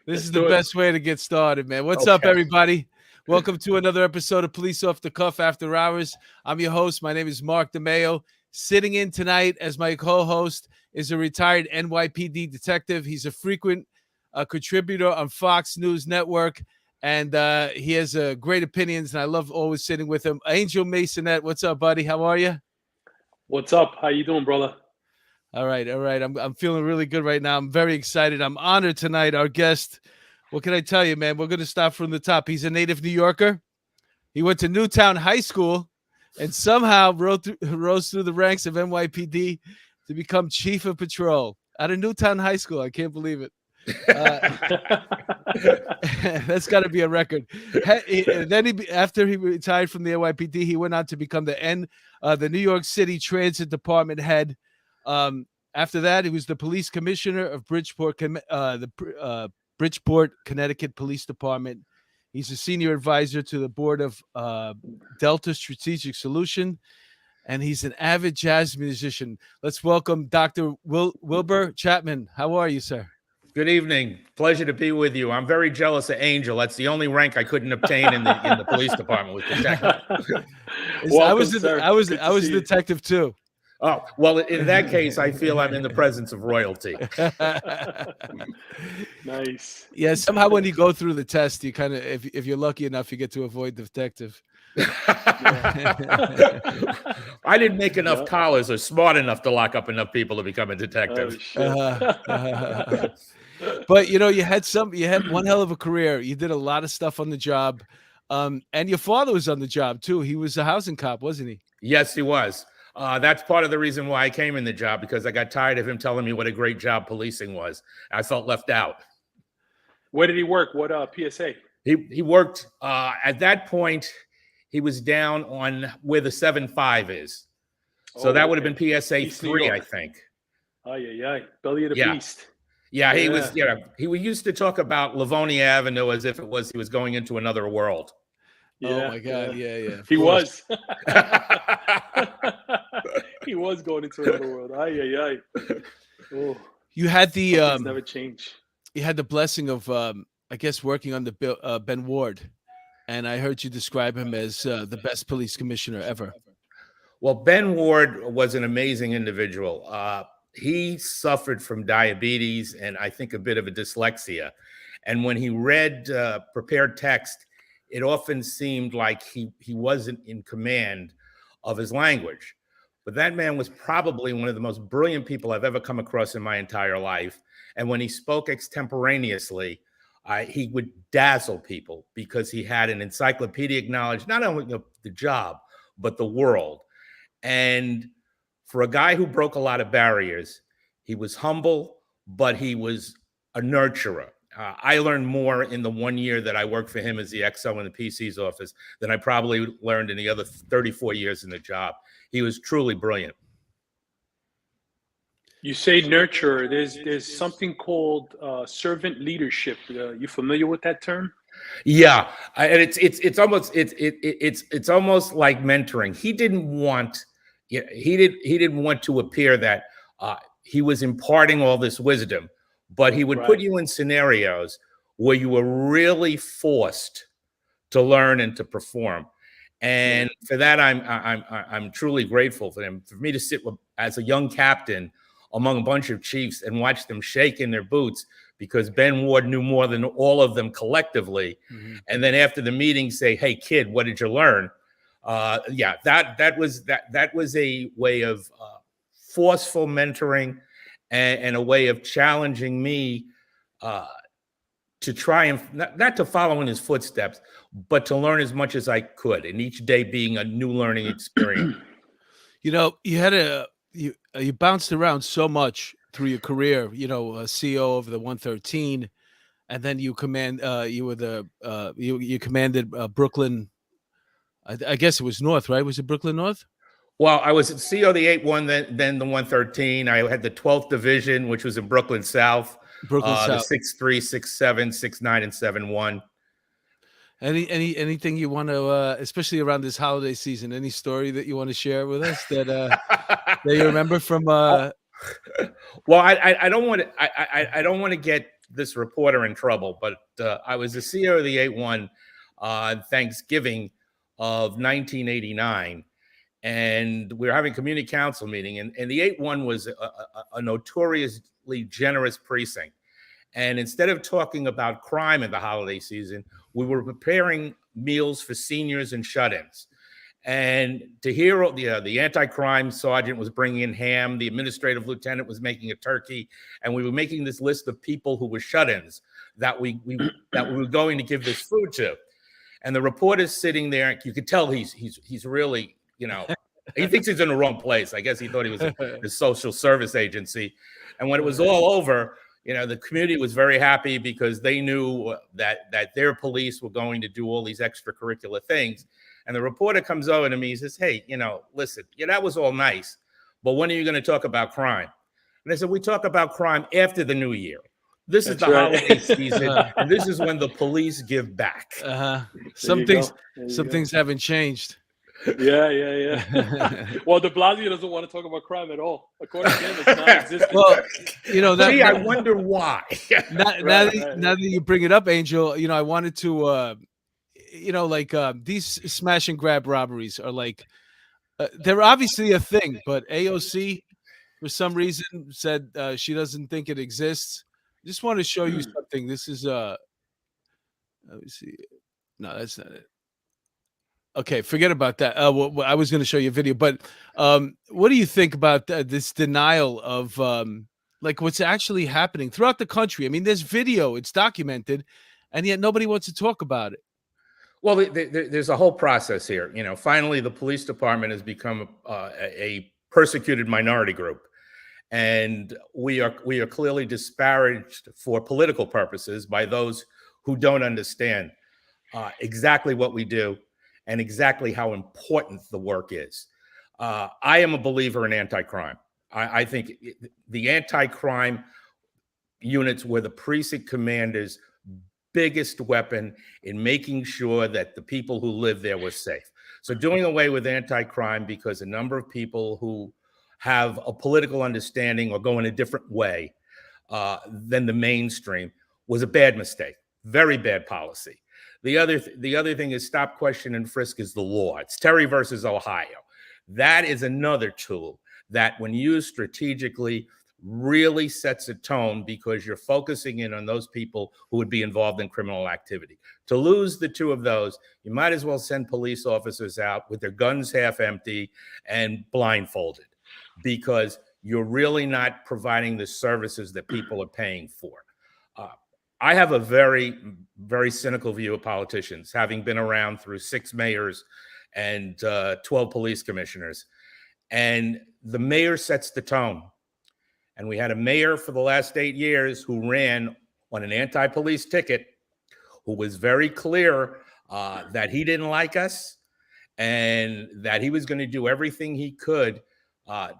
This is the best way to get started, man. What's up, everybody? Welcome to another episode of Police Off the Cuff After Hours. I'm your host. My name is Mark DeMeo. Sitting in tonight as my co-host is a retired NYPD detective. He's a frequent contributor on Fox News Network, and he has great opinions, and I love always sitting with him. Angel Masonette, what's up, buddy? How are you? What's up? How you doing, brother? All right. I'm feeling really good right now. I'm very excited. I'm honored tonight. Our guest, what can I tell you, man? We're going to start from the top. He's a native New Yorker. He went to Newtown High School and somehow rose through the ranks of NYPD to become chief of patrol out of Newtown High School. I can't believe it. That's got to be a record. Then after he retired from the NYPD, he went on to become the New York City Transit Department head. After that, he was the police commissioner of Bridgeport, Bridgeport, Connecticut Police Department. He's a senior advisor to the board of Delta Strategic Solution, and he's an avid jazz musician. Let's welcome Dr. Wilbur Chapman. How are you, sir? Good evening. Pleasure to be with you. I'm very jealous of Angel. That's the only rank I couldn't obtain in the police department with detective. I was a detective too. Oh, well, in that case, I feel I'm in the presence of royalty. Nice. Yeah, somehow when you go through the test, you kind of, if you're lucky enough, you get to avoid detective. I didn't make enough collars or smart enough to lock up enough people to become a detective. But you had one hell of a career. You did a lot of stuff on the job, and your father was on the job too. He was a housing cop, wasn't he? Yes, he was. That's part of the reason why I came in the job, because I got tired of him telling me what a great job policing was. I felt left out. Where did he work? What PSA? He worked at that point. He was down on where the 7-5 is. So that would have been PSA East 3, I think. Belly of the beast. Yeah, he was. Yeah, he used to talk about Livonia Avenue as if he was going into another world. Oh my God! Yeah. He was. He was going into another world. Oh. You had the never change. You had the blessing of, I guess, working on the Ben Ward, and I heard you describe him as the best police commissioner ever. Well, Ben Ward was an amazing individual. He suffered from diabetes and I think a bit of a dyslexia, and when he read prepared text, it often seemed like he wasn't in command of his language. But that man was probably one of the most brilliant people I've ever come across in my entire life. And when he spoke extemporaneously, he would dazzle people because he had an encyclopedic knowledge, not only of the job, but the world. And for a guy who broke a lot of barriers, he was humble, but he was a nurturer. I learned more in the 1 year that I worked for him as the XO in the PC's office than I probably learned in the other 34 years in the job. He was truly brilliant. You say nurturer. There's something called servant leadership. You familiar with that term? Yeah, and it's almost like mentoring. He didn't want to appear that he was imparting all this wisdom. But he would put you in scenarios where you were really forced to learn and to perform, and for that, I'm truly grateful for him. For me to sit as a young captain among a bunch of chiefs and watch them shake in their boots because Ben Ward knew more than all of them collectively, and then after the meeting say, "Hey, kid, what did you learn?" That was a way of forceful mentoring. And a way of challenging me to try and not to follow in his footsteps, but to learn as much as I could, and each day being a new learning experience. You had you bounced around so much through your career. CO of the 113, and then you commanded Brooklyn. I guess it was North, right? Was it Brooklyn North? Well, I was at CO the 8-1, then the 113. I had the 12th Division, which was in Brooklyn South. The 6-3, 6-7, 6-9, and 7-1. Anything you want to, especially around this holiday season? Any story that you want to share with us that that you remember from? Well, I don't want to get this reporter in trouble, but I was the CEO of the 8-1 on Thanksgiving of 1989, and we were having a community council meeting, and the 8-1 was a notoriously generous precinct. And instead of talking about crime in the holiday season, we were preparing meals for seniors and shut-ins. And to hear the anti-crime sergeant was bringing in ham, the administrative lieutenant was making a turkey, and we were making this list of people who were shut-ins that we were going to give this food to. And the reporter's sitting there. You could tell he's really, he thinks he's in the wrong place. I guess he thought he was in the social service agency. And when it was all over, the community was very happy because they knew that their police were going to do all these extracurricular things. And the reporter comes over to me, he says, hey, listen, that was all nice, but when are you going to talk about crime? And I said, we talk about crime after the new year. This is the holiday season, and this is when the police give back. Some things haven't changed. Yeah. Well, de Blasio doesn't want to talk about crime at all. According to him, it's non-existent. Well, I wonder why. Now that you bring it up, Angel, I wanted to, these smash and grab robberies are like, they're obviously a thing, but AOC, for some reason, said she doesn't think it exists. I just want to show you something. This is, let me see. No, that's not it. Okay, forget about that. I was going to show you a video, but what do you think about this denial of what's actually happening throughout the country? I mean, there's video, it's documented, and yet nobody wants to talk about it. Well, there's a whole process here. Finally, the police department has become a persecuted minority group, and we are clearly disparaged for political purposes by those who don't understand exactly what we do and exactly how important the work is. I am a believer in anti-crime. I think the anti-crime units were the precinct commanders' biggest weapon in making sure that the people who live there were safe. So doing away with anti-crime because a number of people who have a political understanding or go in a different way than the mainstream was a bad mistake, very bad policy. The other thing is stop, question, and frisk is the law. It's Terry versus Ohio. That is another tool that, when used strategically, really sets a tone because you're focusing in on those people who would be involved in criminal activity. To lose the two of those, you might as well send police officers out with their guns half empty and blindfolded, because you're really not providing the services that people are paying for. I have a very, very cynical view of politicians, having been around through 6 mayors and 12 police commissioners. And the mayor sets the tone. And we had a mayor for the last 8 years who ran on an anti-police ticket, who was very clear that he didn't like us and that he was going to do everything he could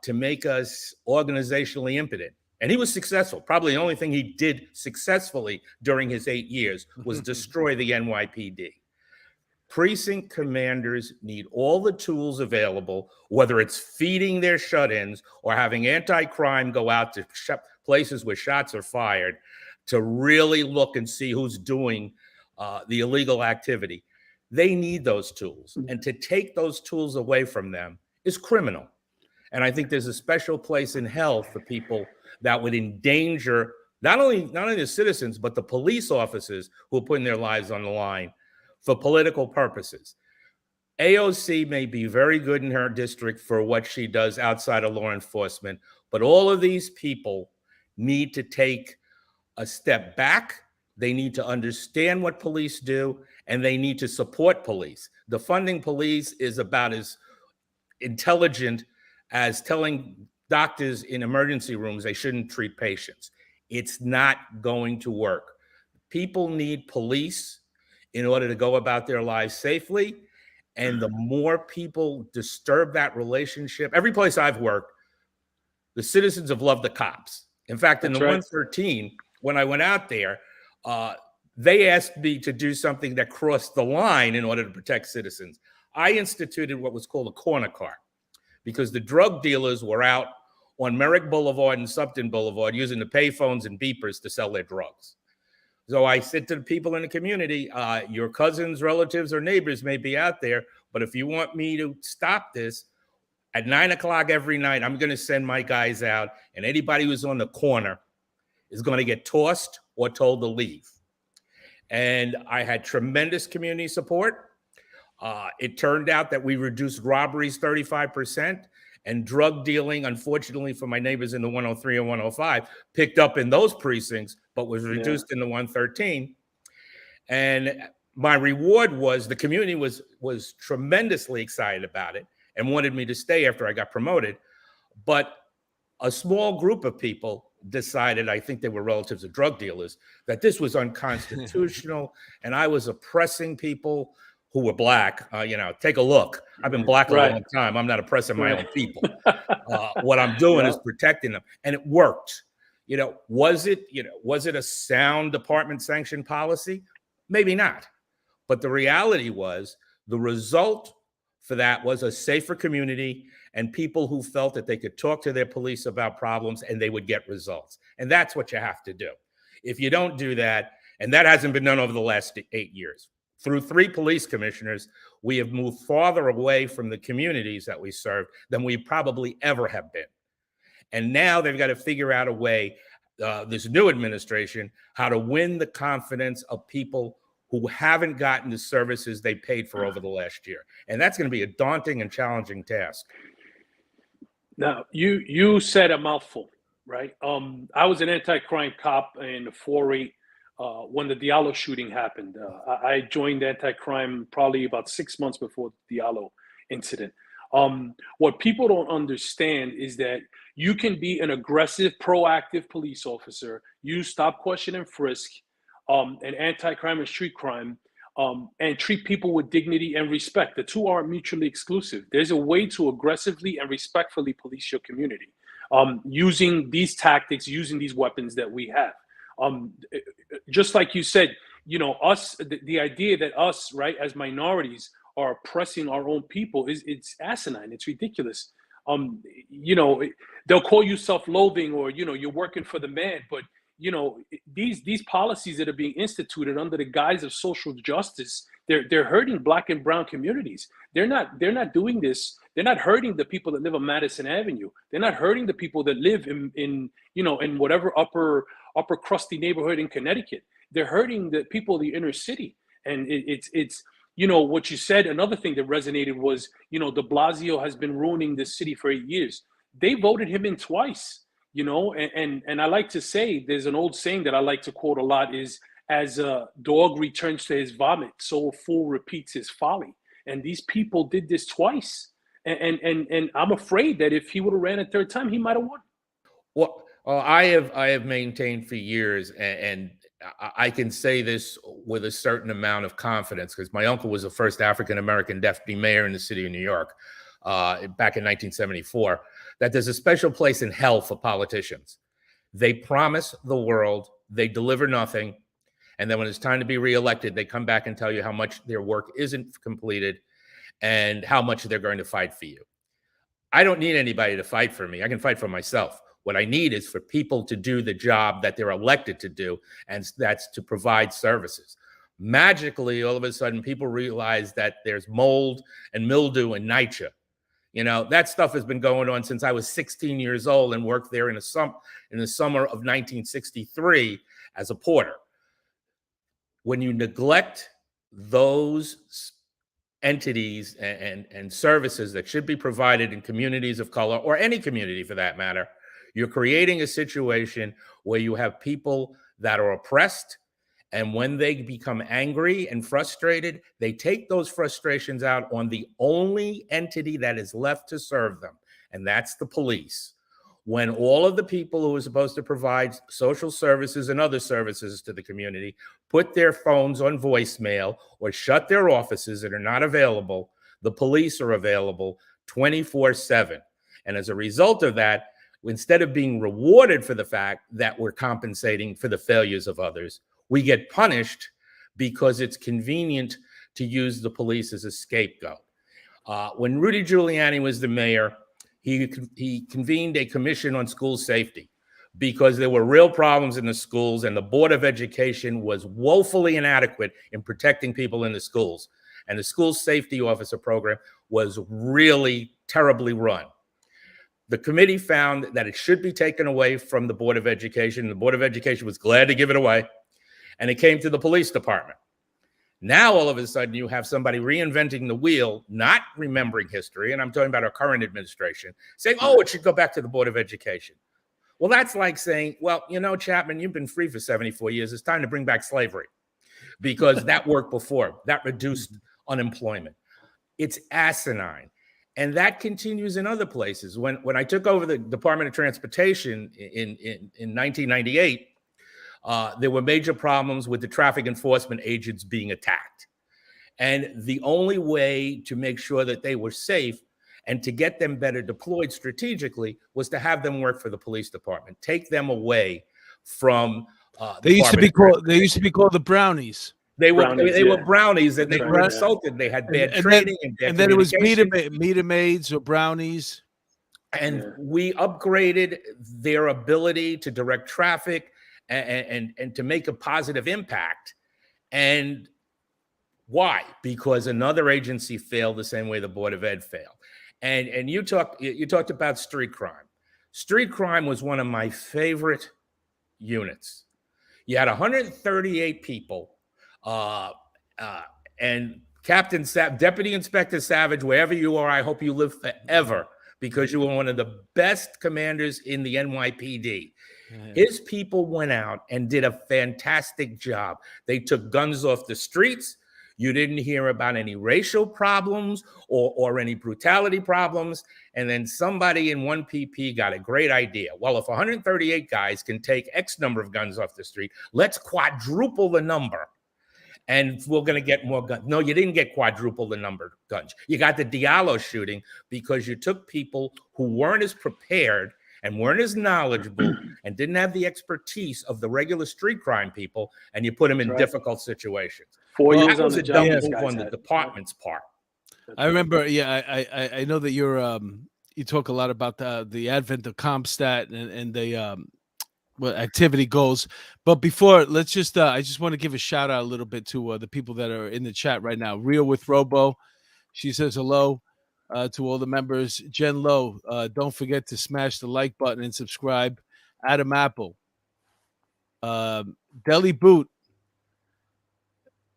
to make us organizationally impotent. And he was successful. Probably the only thing he did successfully during his 8 years was destroy the NYPD. Precinct commanders need all the tools available, whether it's feeding their shut-ins or having anti-crime go out to places where shots are fired, to really look and see who's doing the illegal activity. They need those tools. And to take those tools away from them is criminal. And I think there's a special place in hell for people that would endanger not only the citizens, but the police officers who are putting their lives on the line for political purposes. AOC may be very good in her district for what she does outside of law enforcement, but all of these people need to take a step back. They need to understand what police do, and they need to support police. Defunding police is about as intelligent as telling doctors in emergency rooms they shouldn't treat patients. It's not going to work. People need police in order to go about their lives safely. And the more people disturb that relationship, every place I've worked, the citizens have loved the cops. In fact, in the 113, when I went out there, they asked me to do something that crossed the line in order to protect citizens. I instituted what was called a corner car, because the drug dealers were out on Merrick Boulevard and Supton Boulevard using the payphones and beepers to sell their drugs. So I said to the people in the community, your cousins, relatives, or neighbors may be out there, but if you want me to stop this, at 9 o'clock every night, I'm going to send my guys out, and anybody who's on the corner is going to get tossed or told to leave. And I had tremendous community support. It turned out that we reduced robberies 35%, and drug dealing, unfortunately for my neighbors in the 103 and 105, picked up in those precincts, but was reduced in the 113. And my reward was the community was tremendously excited about it and wanted me to stay after I got promoted. But a small group of people decided, I think they were relatives of drug dealers, that this was unconstitutional and I was oppressing people who were black. Take a look. I've been black a long time. I'm not oppressing my own people. What I'm doing is protecting them. And it worked. Was it a sound department sanctioned policy? Maybe not. But the reality was the result for that was a safer community and people who felt that they could talk to their police about problems and they would get results. And that's what you have to do. If you don't do that, and that hasn't been done over the last 8 years, through 3 police commissioners, we have moved farther away from the communities that we serve than we probably ever have been. And now they've got to figure out a way, this new administration, how to win the confidence of people who haven't gotten the services they paid for over the last year. And that's going to be a daunting and challenging task. Now, you said a mouthful, right? I was an anti-crime cop in the 4-8 when the Diallo shooting happened. I joined anti-crime probably about 6 months before the Diallo incident. What people don't understand is that you can be an aggressive, proactive police officer, use stop, question, and frisk, and anti-crime and street crime, and treat people with dignity and respect. The two aren't mutually exclusive. There's a way to aggressively and respectfully police your community, using these tactics, using these weapons that we have. Just like you said, the idea that us, right, as minorities are oppressing our own people it's asinine. It's ridiculous. They'll call you self-loathing or, you're working for the man, but these policies that are being instituted under the guise of social justice, they're hurting Black and brown communities. They're not doing this. They're not hurting the people that live on Madison Avenue. They're not hurting the people that live in whatever upper crusty neighborhood in Connecticut. They're hurting the people of the inner city. And it's what you said. Another thing that resonated was, de Blasio has been ruining this city for 8 years. They voted him in twice. And I like to say, there's an old saying that I like to quote a lot is, as a dog returns to his vomit, so a fool repeats his folly. And these people did this twice. And I'm afraid that if he would have ran a third time, he might have won. Well, I have maintained for years, and I can say this with a certain amount of confidence because my uncle was the first African-American deputy mayor in the city of New York back in 1974, that there's a special place in hell for politicians. They promise the world, they deliver nothing, and then when it's time to be reelected, they come back and tell you how much their work isn't completed and how much they're going to fight for you. I don't need anybody to fight for me. I can fight for myself. What I need is for people to do the job that they're elected to do, and that's to provide services. Magically, all of a sudden, people realize that there's mold and mildew and NYCHA. That stuff has been going on since I was 16 years old and worked there in the summer of 1963 as a porter. When you neglect those entities and services that should be provided in communities of color, or any community for that matter, you're creating a situation where you have people that are oppressed, and when they become angry and frustrated, they take those frustrations out on the only entity that is left to serve them, and that's the police. When all of the people who are supposed to provide social services and other services to the community put their phones on voicemail or shut their offices and are not available, the police are available 24/7. And as a result of that, instead of being rewarded for the fact that we're compensating for the failures of others, we get punished because it's convenient to use the police as a scapegoat. When Rudy Giuliani was the mayor, he convened a commission on school safety. because there were real problems in the schools, and the Board of Education was woefully inadequate in protecting people in the schools. And the school safety officer program was really terribly run. The committee found that it should be taken away from the Board of Education. The Board of Education was glad to give it away, and it came to the police department. Now, all of a sudden, you have somebody reinventing the wheel, not remembering history, and I'm talking about our current administration, saying, oh, it should go back to the Board of Education. Well, that's like saying, well, you know, Chapman, you've been free for 74 years. It's time to bring back slavery, because that worked before. That reduced unemployment. It's asinine. And that continues in other places. When I took over the Department of Transportation in 1998, there were major problems with the traffic enforcement agents being attacked. And the only way to make sure that they were safe and to get them better deployed strategically was to have them work for the police department, take them away from they used to be called the brownies. They were brownies, and they were insulted. They had bad training, and then it was meter maids or brownies. And we upgraded their ability to direct traffic and to make a positive impact. And why? Because another agency failed the same way the Board of Ed failed. And you talked about street crime. Street crime was one of my favorite units. You had 138 people. And Deputy Inspector Savage, wherever you are, I hope you live forever, because you were one of the best commanders in the NYPD. His people went out and did a fantastic job. They took guns off the streets. You didn't hear about any racial problems or any brutality problems. And then somebody in 1PP got a great idea. Well, if 138 guys can take X number of guns off the street, let's quadruple the number. And we're going to get more guns. No, you didn't get quadruple the number of guns. You got the Diallo shooting because you took people who weren't as prepared and weren't as knowledgeable and didn't have the expertise of the regular street crime people, and you put them in difficult situations. 4 years that was a dumb move on the department's part. I remember, I know that you talk a lot about the advent of CompStat and the activity goals. But before, let's just I just want to give a shout out a little bit to the people that are in the chat right now. Real with Robo, she says hello to all the members. Jen Lowe, don't forget to smash the like button and subscribe. Adam Apple, Deli Boot,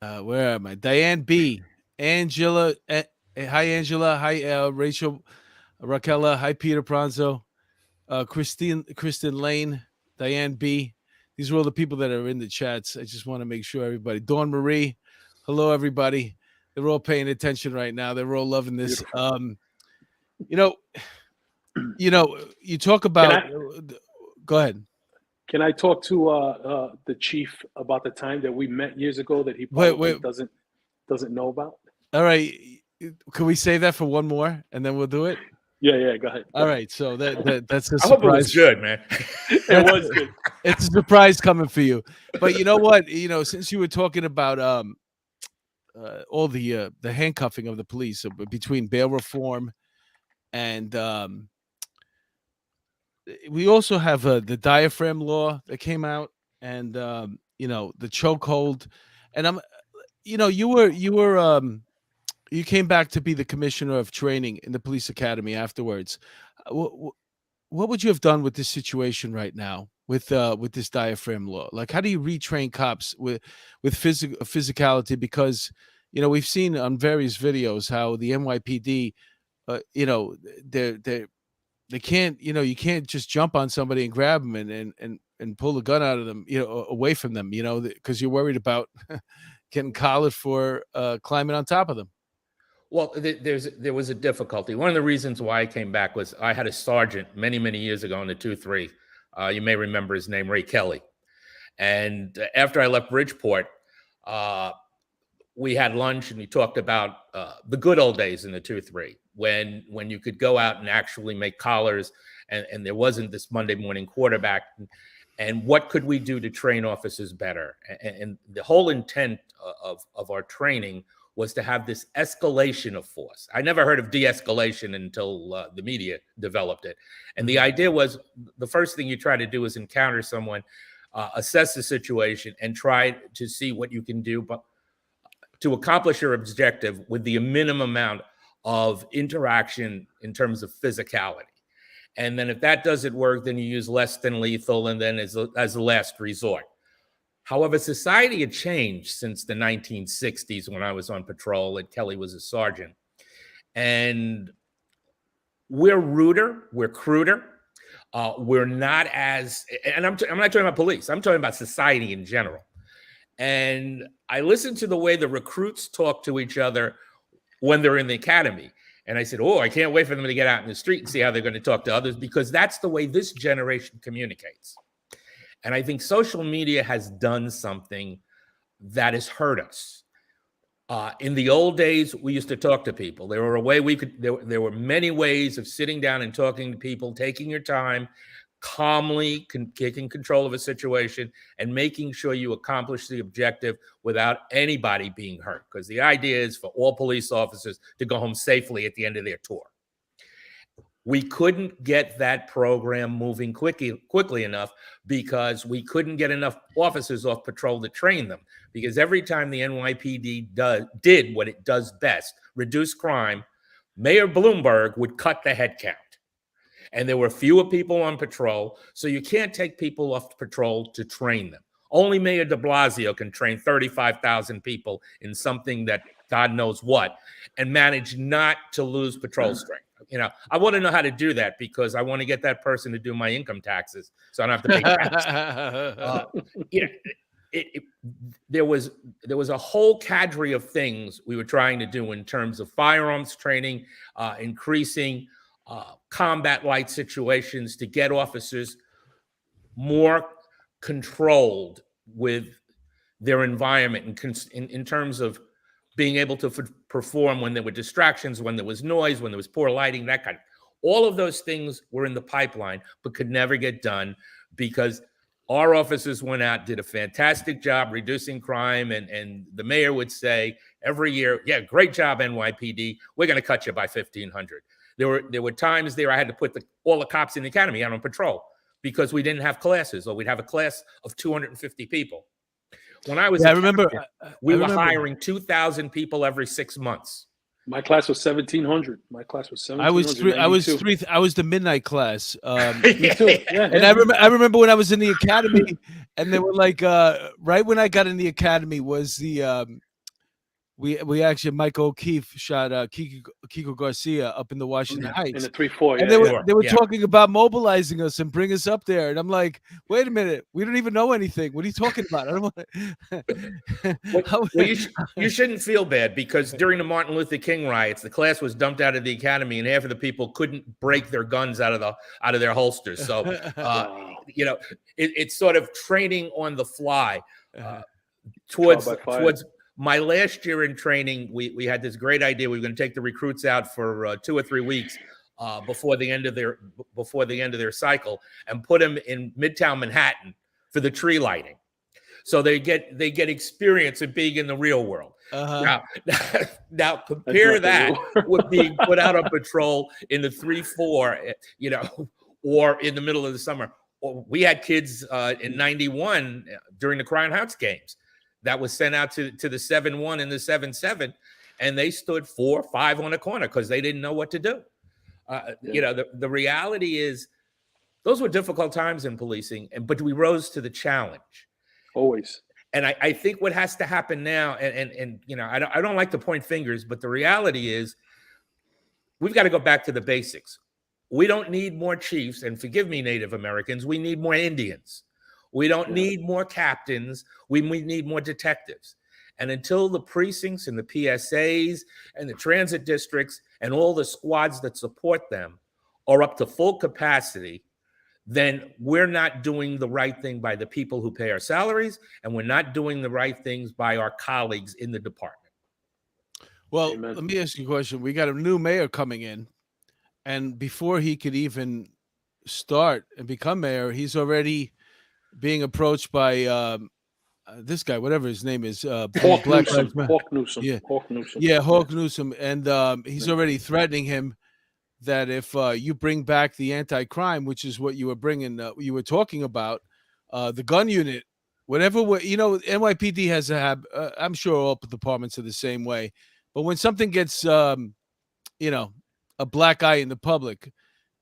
where am I? Diane B, Angela, hi Angela, hi Rachel, Raquela, hi Peter Pranzo, Kristen Lane, Diane B. These are all the people that are in the chats. I just want to make sure everybody. Dawn Marie, hello everybody. They're all paying attention right now. They're all loving this. You talk about. Go ahead. Can I talk to the chief about the time that we met years ago that he probably doesn't know about? All right. Can we save that for one more and then we'll do it? Yeah, go ahead. All right, so that's a surprise. I hope it was good, man. It was good. It's a surprise coming for you. But you know what? Since you were talking about all the handcuffing of the police between bail reform and we also have the diaphragm law that came out, and the chokehold, and you came back to be the commissioner of training in the police academy afterwards. What would you have done with this situation right now with this diaphragm law? Like, how do you retrain cops with physicality? Because we've seen on various videos how the NYPD, they can't, you can't just jump on somebody and grab them and pull the gun out of them, away from them, because you're worried about getting collared for climbing on top of them. Well, there was a difficulty. One of the reasons why I came back was I had a sergeant many, many years ago in the 2-3. You may remember his name, Ray Kelly. And after I left Bridgeport, we had lunch and we talked about the good old days in the 2-3 when you could go out and actually make collars and there wasn't this Monday morning quarterback. And what could we do to train officers better? And the whole intent of our training was to have this escalation of force. I never heard of de-escalation until the media developed it. And the idea was the first thing you try to do is encounter someone, assess the situation, and try to see what you can do to accomplish your objective with the minimum amount of interaction in terms of physicality. And then if that doesn't work, then you use less than lethal, and then as a last resort. However, society had changed since the 1960s when I was on patrol and Kelly was a sergeant. And we're ruder, we're cruder. We're not as, and I'm not talking about police, I'm talking about society in general. And I listened to the way the recruits talk to each other when they're in the academy. And I said, oh, I can't wait for them to get out in the street and see how they're going to talk to others, because that's the way this generation communicates. And I think social media has done something that has hurt us. In the old days, we used to talk to people. There were a way we could. There were many ways of sitting down and talking to people, taking your time, calmly taking control of a situation, and making sure you accomplish the objective without anybody being hurt. Because the idea is for all police officers to go home safely at the end of their tour. We couldn't get that program moving quickly enough because we couldn't get enough officers off patrol to train them. Because every time the NYPD did what it does best, reduce crime, Mayor Bloomberg would cut the head count. And there were fewer people on patrol, so you can't take people off patrol to train them. Only Mayor de Blasio can train 35,000 people in something that God knows what and manage not to lose patrol strength. You know, I want to know how to do that because I want to get that person to do my income taxes so I don't have to pay taxes. There was a whole cadre of things we were trying to do in terms of firearms training, increasing combat-like situations to get officers more controlled with their environment in terms of being able to perform when there were distractions, when there was noise, when there was poor lighting, that kind of. All of those things were in the pipeline, but could never get done because our officers went out, did a fantastic job reducing crime, and the mayor would say every year, yeah, great job, NYPD. We're going to cut you by 1,500. There were times there I had to put all the cops in the academy out on patrol because we didn't have classes, or we'd have a class of 250 people. When I was, I remember we were hiring 2,000 people every 6 months. My class was 1,700. My class was 1,700. I was the midnight class. Me too. Yeah, and I remember when I was in the academy, and they were like, right when I got in the academy was the we actually Michael O'Keefe shot Kiko Garcia up in the Washington Heights in the 3-4. And they were talking about mobilizing us and bring us up there, and I'm like, wait a minute, we don't even know anything. What are you talking about? I don't want. Well, you shouldn't feel bad because during the Martin Luther King riots, the class was dumped out of the academy, and half of the people couldn't break their guns out of their holsters. So, you know, it's sort of training on the fly towards. My last year in training, we had this great idea. We were going to take the recruits out for 2 or 3 weeks before the end of their cycle and put them in Midtown Manhattan for the tree lighting, so they get experience of being in the real world. Now compare that with being put out on patrol in the 3-4, you know, or in the middle of the summer. We had kids in '91 during the Crown Heights games that was sent out to the 7-1 and the 7-7, and they stood 4 or 5 on a corner because they didn't know what to do. You know, the reality is those were difficult times in policing, but we rose to the challenge. Always. And I think what has to happen now, and you know, I don't like to point fingers, but the reality is we've got to go back to the basics. We don't need more chiefs, and forgive me, Native Americans, we need more Indians. We don't need more captains. We need more detectives. And until the precincts and the PSAs and the transit districts and all the squads that support them are up to full capacity, then we're not doing the right thing by the people who pay our salaries, and we're not doing the right things by our colleagues in the department. Well, let me ask you a question. We got a new mayor coming in, and before he could even start and become mayor, he's already being approached by this guy, whatever his name is, Hawk Black Newsom. Lives Matter. Hawk Newsom. Yeah. Hawk Newsom. Yeah, Hawk Newsom, and he's already threatening him that if you bring back the anti-crime, which is what you were talking about, the gun unit, whatever, NYPD has I'm sure all departments are the same way, but when something gets, a black eye in the public,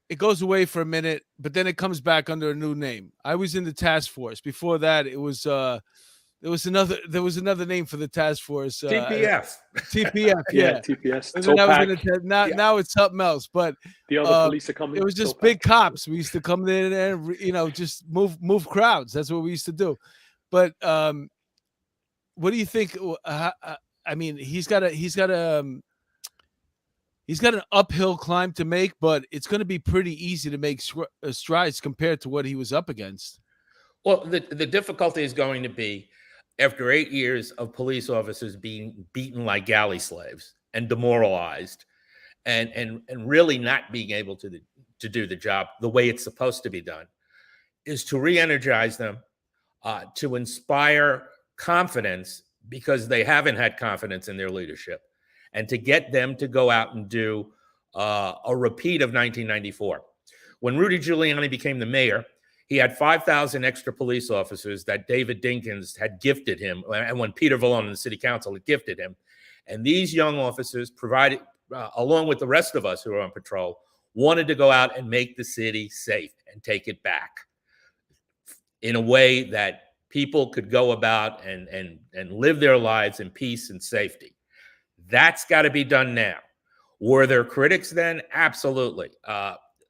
it goes away for a minute, but then it comes back under a new name. I was in the task force. Before that, it was there was another name for the task force. TPF. TPF, Yeah, TPS. Now it's something else. But the other police are coming. It was just big cops. We used to come in and just move crowds. That's what we used to do. But what do you think? I mean, he's got an uphill climb to make, but it's going to be pretty easy to make strides compared to what he was up against. Well, the difficulty is going to be after 8 years of police officers being beaten like galley slaves and demoralized and really not being able to do the job the way it's supposed to be done, is to re-energize them, to inspire confidence because they haven't had confidence in their leadership, and to get them to go out and do a repeat of 1994. When Rudy Giuliani became the mayor, he had 5,000 extra police officers that David Dinkins had gifted him, and when Peter Vallone and the city council had gifted him. And these young officers provided, along with the rest of us who were on patrol, wanted to go out and make the city safe and take it back in a way that people could go about and live their lives in peace and safety. That's got to be done now. Were there critics then? Absolutely.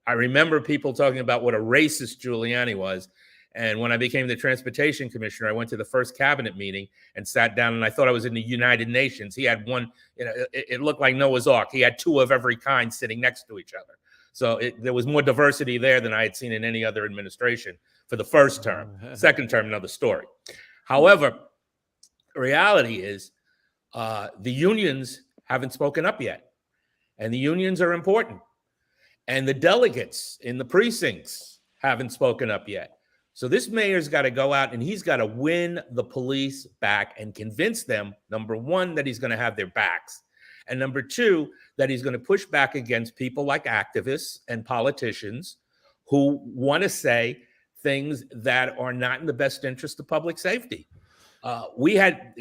I remember people talking about what a racist Giuliani was. And when I became the transportation commissioner, I went to the first cabinet meeting and sat down, and I thought I was in the United Nations. He had one, it looked like Noah's Ark. He had two of every kind sitting next to each other. So there was more diversity there than I had seen in any other administration for the first term. Second term, another story. However, the reality is the unions haven't spoken up yet. And the unions are important. And the delegates in the precincts haven't spoken up yet. So this mayor's got to go out and he's got to win the police back and convince them, number one, that he's going to have their backs. And number two, that he's going to push back against people like activists and politicians who want to say things that are not in the best interest of public safety. We had,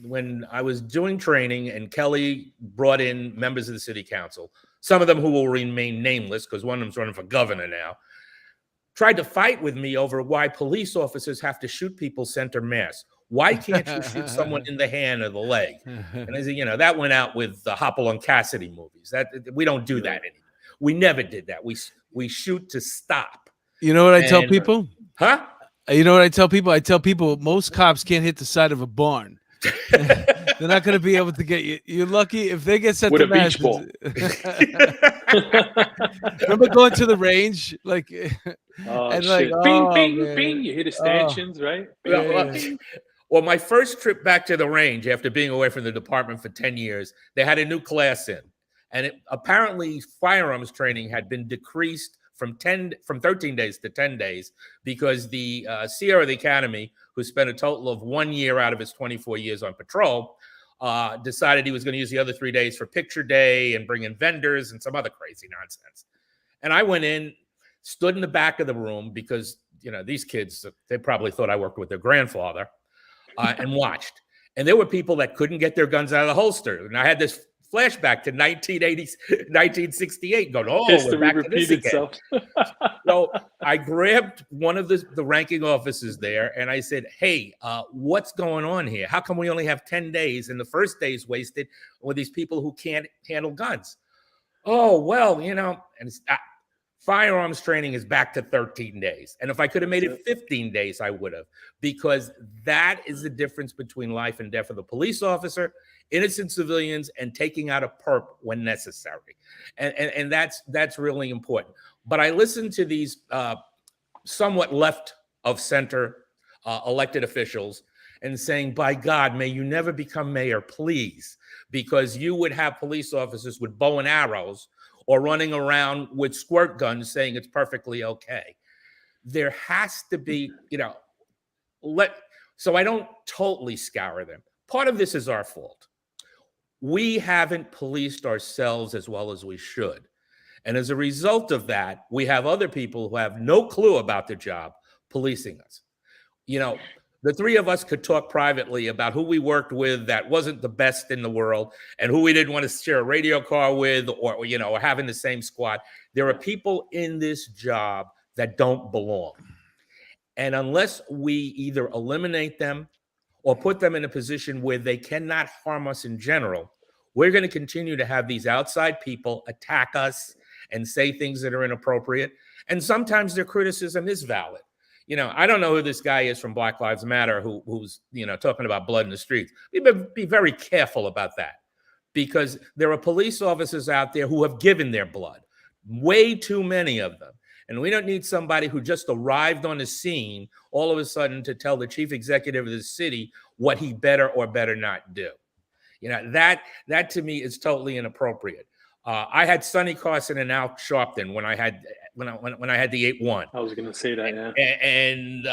when I was doing training and Kelly brought in members of the city council, some of them who will remain nameless because one of them's running for governor now, tried to fight with me over why police officers have to shoot people center mass. Why can't you shoot someone in the hand or the leg? And I said, that went out with the Hopple and Cassidy movies. That we don't do that anymore. We never did that. We shoot to stop. You know what I tell people? Huh? You know what I tell people? I tell people most cops can't hit the side of a barn. They're not going to be able to get you. You're lucky if they get sent with to a beach ball. Remember going to the range, like, and shit. Bing, bing, bing. You hit the stanchions, right? Bing, Well, my first trip back to the range after being away from the department for 10 years, they had a new class in, and apparently firearms training had been decreased from 13 days to 10 days because the CEO of the academy, who spent a total of 1 year out of his 24 years on patrol, decided he was going to use the other 3 days for picture day and bring in vendors and some other crazy nonsense. And I went in, stood in the back of the room because, these kids, they probably thought I worked with their grandfather, and watched. And there were people that couldn't get their guns out of the holster. And I had this flashback to 1968 going, history we're back repeat to this again. itself. So I grabbed one of the ranking officers there and I said, hey, what's going on here? How come we only have 10 days and the first day is wasted with these people who can't handle guns? Oh, well, and it's, firearms training is back to 13 days. And if I could have made it 15 days, I would have, because that is the difference between life and death of the police officer, innocent civilians, and taking out a perp when necessary. And that's really important. But I listened to these somewhat left of center elected officials and saying, by God, may you never become mayor, please, because you would have police officers with bow and arrows or running around with squirt guns saying it's perfectly okay. There has to be, So I don't totally scour them. Part of this is our fault. We haven't policed ourselves as well as we should. And as a result of that, we have other people who have no clue about the job policing us. You know, the three of us could talk privately about who we worked with that wasn't the best in the world and who we didn't want to share a radio car with or you know, or have in the same squad. There are people in this job that don't belong. And unless we either eliminate them or put them in a position where they cannot harm us in general, we're going to continue to have these outside people attack us and say things that are inappropriate. And sometimes their criticism is valid. You know, I don't know who this guy is from Black Lives Matter who's, you know, talking about blood in the streets. Be very careful about that, because there are police officers out there who have given their blood, way too many of them. And we don't need somebody who just arrived on the scene all of a sudden to tell the chief executive of the city what he better or better not do. You know, that to me is totally inappropriate. I had Sonny Carson and Al Sharpton when I had the 8-1. I was going to say that, yeah. And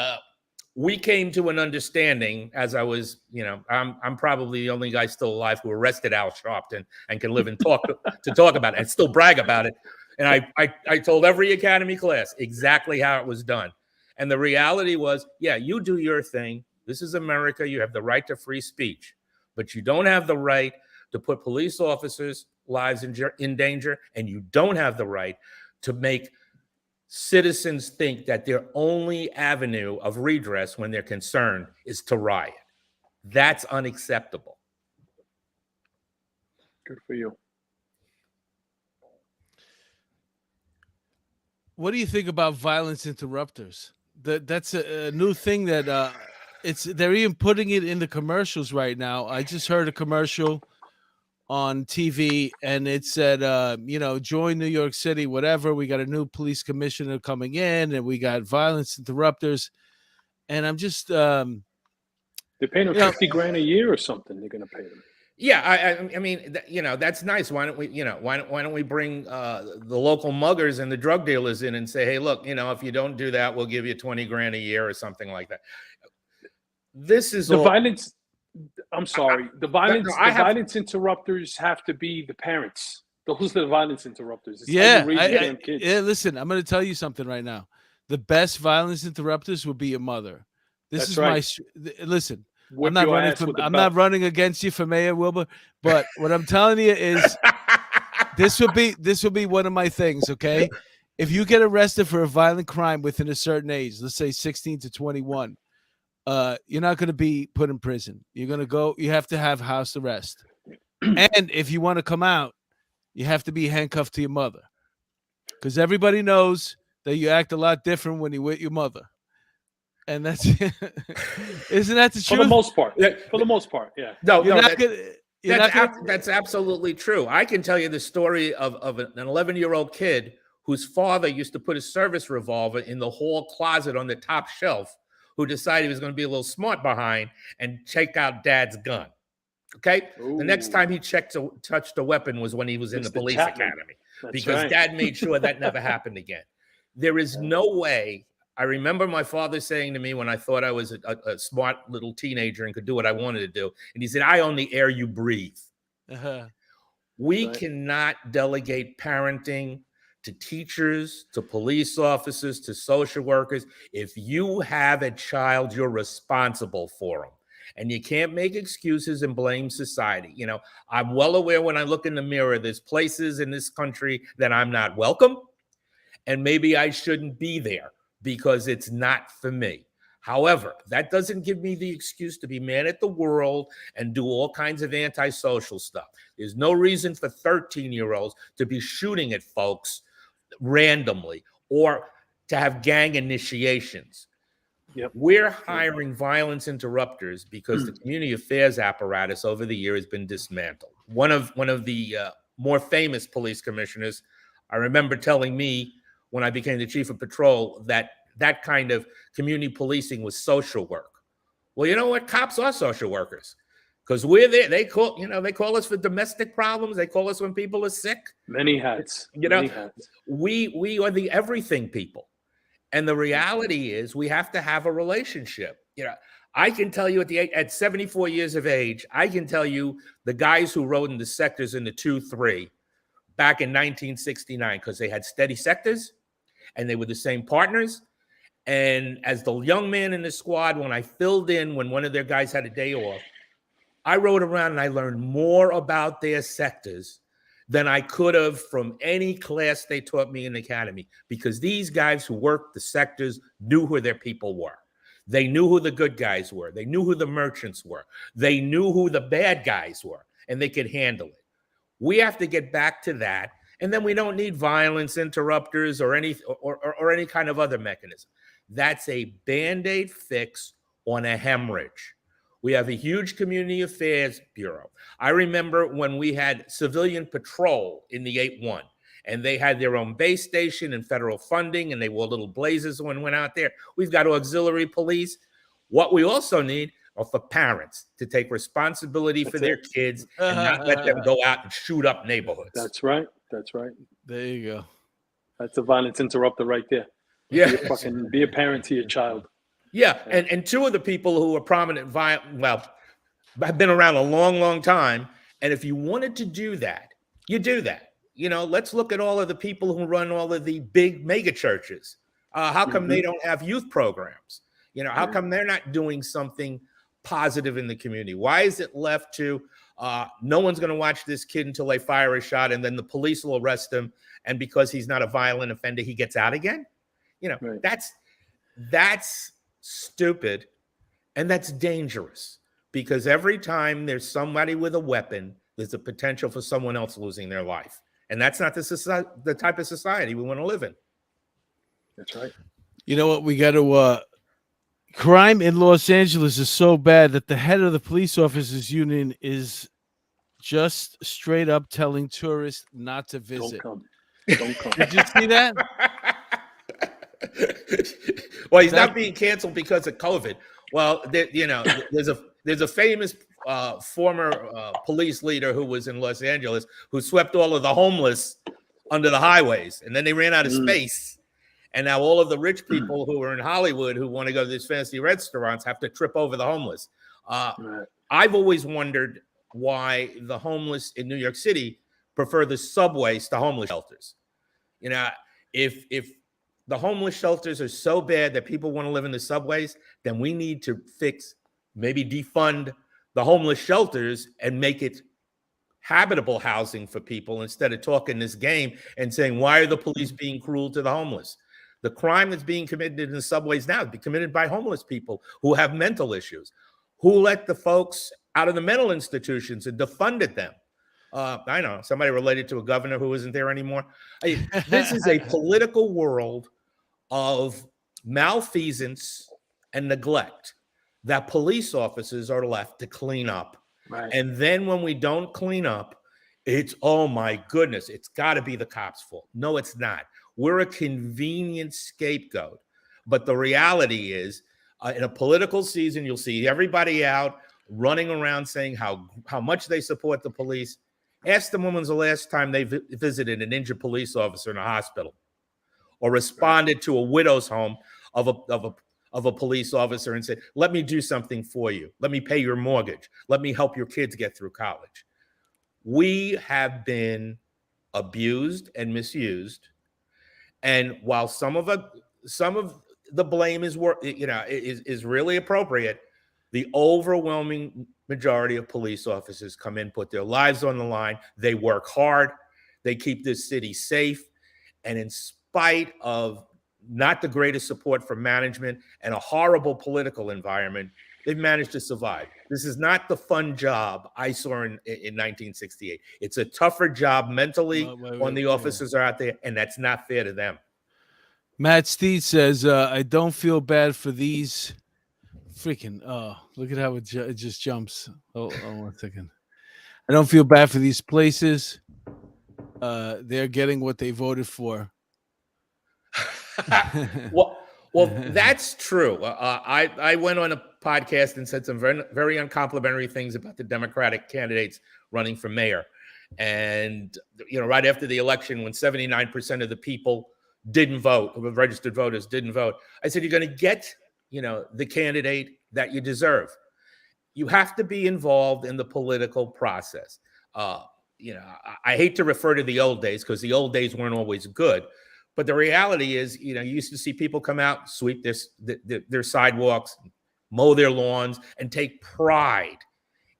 we came to an understanding as I was, you know, I'm probably the only guy still alive who arrested Al Sharpton and can live and talk to talk about it and still brag about it. And I told every academy class exactly how it was done. And the reality was, yeah, you do your thing. This is America. You have the right to free speech, but you don't have the right to put police officers' lives in danger, and you don't have the right to make citizens think that their only avenue of redress when they're concerned is to riot. That's unacceptable. Good for you. What do you think about violence interrupters? That's a new thing that they're even putting it in the commercials right now. I just heard a commercial on TV and it said, you know, join New York City, whatever. We got a new police commissioner coming in and we got violence interrupters. And I'm just they're paying them $50,000 a year or something. They're going to pay them. Yeah, I mean, you know, that's nice. Why don't we, you know, why don't we bring the local muggers and the drug dealers in and say, hey, look, you know, if you don't do that, we'll give you $20,000 a year or something like that. This is the violence. I'm sorry. The violence interrupters have to be the parents. Those are the violence interrupters. It's yeah, listen, I'm going to tell you something right now. The best violence interrupters will be your mother. Listen. I'm not running against you for mayor, Wilbur, but what I'm telling you is this will be one of my things, okay? If you get arrested for a violent crime within a certain age, let's say 16 to 21, you're not going to be put in prison. You're going to go, you have to have house arrest. And if you want to come out, you have to be handcuffed to your mother. Because everybody knows that you act a lot different when you're with your mother. And that's isn't that the truth? For the most part. Yeah. For the most part, yeah. That's absolutely true. I can tell you the story of an 11-year-old kid whose father used to put a service revolver in the hall closet on the top shelf, who decided he was going to be a little smart behind and check out dad's gun. Okay? Ooh. The next time he touched a weapon was when he was in the police academy. Because dad made sure that never happened again. There is no way. I remember my father saying to me when I thought I was a smart little teenager and could do what I wanted to do. And he said, I own the air you breathe. We cannot delegate parenting to teachers, to police officers, to social workers. If you have a child, you're responsible for them. And you can't make excuses and blame society. You know, I'm well aware when I look in the mirror, there's places in this country that I'm not welcome. And maybe I shouldn't be there because it's not for me. However, that doesn't give me the excuse to be mad at the world and do all kinds of antisocial stuff. There's no reason for 13-year-olds to be shooting at folks randomly or to have gang initiations. Yep. We're hiring violence interrupters because the community affairs apparatus over the year has been dismantled. One of the more famous police commissioners, I remember telling me when I became the chief of patrol that kind of community policing was social work. Well, you know what? Cops are social workers because we're there. They call us for domestic problems. They call us when people are sick. Many hats. We are the everything people. And the reality is we have to have a relationship. You know, I can tell you at 74 years of age, I can tell you the guys who rode in the sectors in the 2-3 back in 1969, because they had steady sectors and they were the same partners. And as the young man in the squad, when I filled in when one of their guys had a day off, I rode around and I learned more about their sectors than I could have from any class they taught me in the academy, because these guys who worked the sectors knew who their people were. They knew who the good guys were. They knew who the merchants were. They knew who the bad guys were, and they could handle it. We have to get back to that, and then we don't need violence interrupters or any kind of other mechanism. That's a Band-Aid fix on a hemorrhage. We have a huge community affairs bureau. I remember when we had civilian patrol in the 8-1, and they had their own base station and federal funding, and they wore little blazers when went out there. We've got auxiliary police. What we also need are for parents to take responsibility for their kids and not let them go out and shoot up neighborhoods. That's right. That's right. There you go. That's a violence interrupter right there. Yeah. Be a parent to your child. Yeah, and two of the people who are prominent, have been around a long, long time. And if you wanted to do that, you do that. You know, let's look at all of the people who run all of the big mega churches. How come they don't have youth programs? You know, how come they're not doing something positive in the community? Why is it left to no one's going to watch this kid until they fire a shot, and then the police will arrest him, and because he's not a violent offender, he gets out again? You know, that's stupid, and that's dangerous, because every time there's somebody with a weapon, there's a potential for someone else losing their life. And that's not the type of society we want to live in. That's right. You know what? We got to crime in Los Angeles is so bad that the head of the police officers union is just straight up telling tourists not to visit. Don't come. Did you see that? Well, he's not being canceled because of COVID. Well, there's a famous former police leader who was in Los Angeles who swept all of the homeless under the highways, and then they ran out of space. And now all of the rich people who are in Hollywood who want to go to these fancy restaurants have to trip over the homeless. I've always wondered why the homeless in New York City prefer the subways to homeless shelters. You know, if the homeless shelters are so bad that people want to live in the subways, then we need to maybe defund the homeless shelters and make it habitable housing for people, instead of talking this game and saying, why are the police being cruel to the homeless? The crime that's being committed in the subways now is being committed by homeless people who have mental issues, who let the folks out of the mental institutions and defunded them. I know somebody related to a governor who isn't there anymore. This is a political world of malfeasance and neglect that police officers are left to clean up. Right. And then when we don't clean up, it's, oh my goodness, it's got to be the cops' fault. No, it's not. We're a convenient scapegoat. But the reality is, in a political season, you'll see everybody out running around saying how much they support the police. Ask them when's the last time they visited an injured police officer in a hospital, or responded to a widow's home of a police officer and said, let me do something for you. Let me pay your mortgage. Let me help your kids get through college. We have been abused and misused. And while some of the blame is really appropriate, the overwhelming majority of police officers come in, put their lives on the line. They work hard. They keep this city safe. And in spite of not the greatest support from management and a horrible political environment, they've managed to survive. This is not the fun job I saw in 1968. It's a tougher job mentally when the officers are out there, and that's not fair to them. Matt Steed says, I don't feel bad for these freaking, look at how it just jumps. Oh, 1 second. I don't feel bad for these places. They're getting what they voted for. well, that's true. I went on a podcast and said some very, very uncomplimentary things about the Democratic candidates running for mayor. And, right after the election, when 79% of the people didn't vote, registered voters didn't vote, I said, you're going to get, the candidate that you deserve. You have to be involved in the political process. I hate to refer to the old days because the old days weren't always good. But the reality is, you used to see people come out, sweep their sidewalks, mow their lawns, and take pride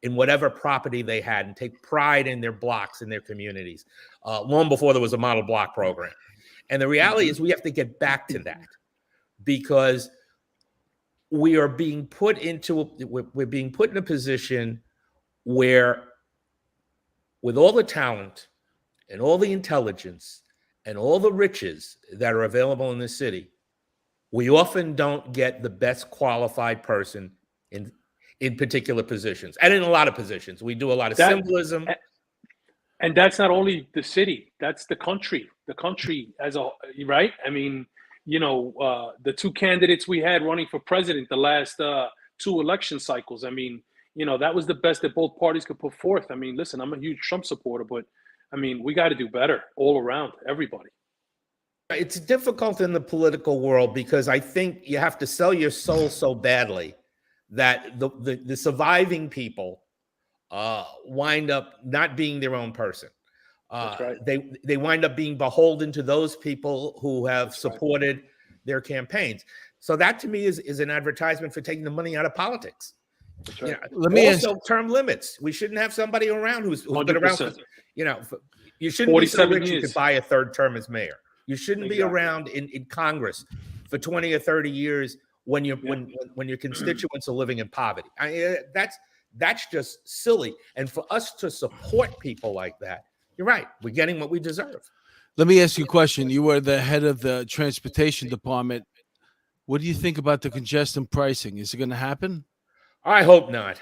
in whatever property they had and take pride in their blocks and their communities, long before there was a model block program. And the reality is we have to get back to that because we are being put we're being put in a position where with all the talent and all the intelligence and all the riches that are available in this city, we often don't get the best qualified person in particular positions. And in a lot of positions, we do a lot of symbolism. And that's not only the city, that's the country as a, right? I mean, the two candidates we had running for president the last 2 election cycles, I mean, that was the best that both parties could put forth. I mean, listen, I'm a huge Trump supporter, but I mean, we got to do better all around, everybody. It's difficult in the political world because I think you have to sell your soul so badly that the surviving people wind up not being their own person. That's right. They wind up being beholden to those people who have supported their campaigns. So that to me is an advertisement for taking the money out of politics. That's right. Let me also term limits. We shouldn't have somebody around who's been around for, you shouldn't be so rich you could buy a third term as mayor. You shouldn't be around in Congress for 20 or 30 years when your constituents are living in poverty. That's just silly. And for us to support people like that, you're right. We're getting what we deserve. Let me ask you a question. You were the head of the transportation department. What do you think about the congestion pricing? Is it going to happen? I hope not.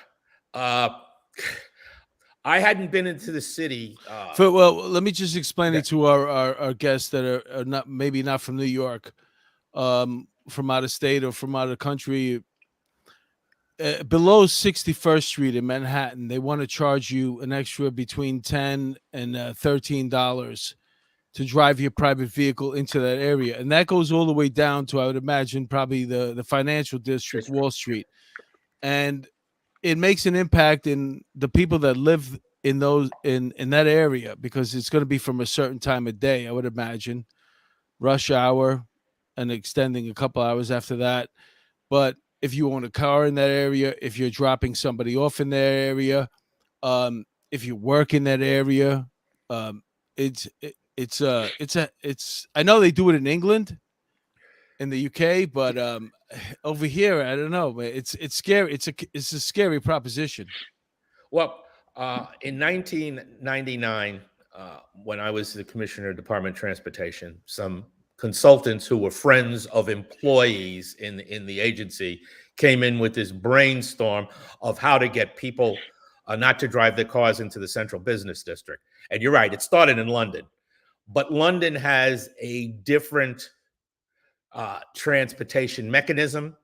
I hadn't been into the city. Well, let me just explain it to our guests that are not from New York, from out of state or from out of the country. Below 61st Street in Manhattan, they want to charge you an extra between $10 and $13 to drive your private vehicle into that area. And that goes all the way down to, I would imagine, probably the financial district, Wall Street. And it makes an impact in the people that live in that area because it's going to be from a certain time of day, I would imagine, rush hour and extending a couple hours after that. But if you own a car in that area, if you're dropping somebody off in that area, if you work in that area, it's I know they do it in England, in the UK, but over here, I don't know. It's scary. It's a scary proposition. Well, in 1999, when I was the commissioner of Department of Transportation, some consultants who were friends of employees in the agency came in with this brainstorm of how to get people not to drive their cars into the central business district. And you're right, it started in London, but London has a different transportation mechanism.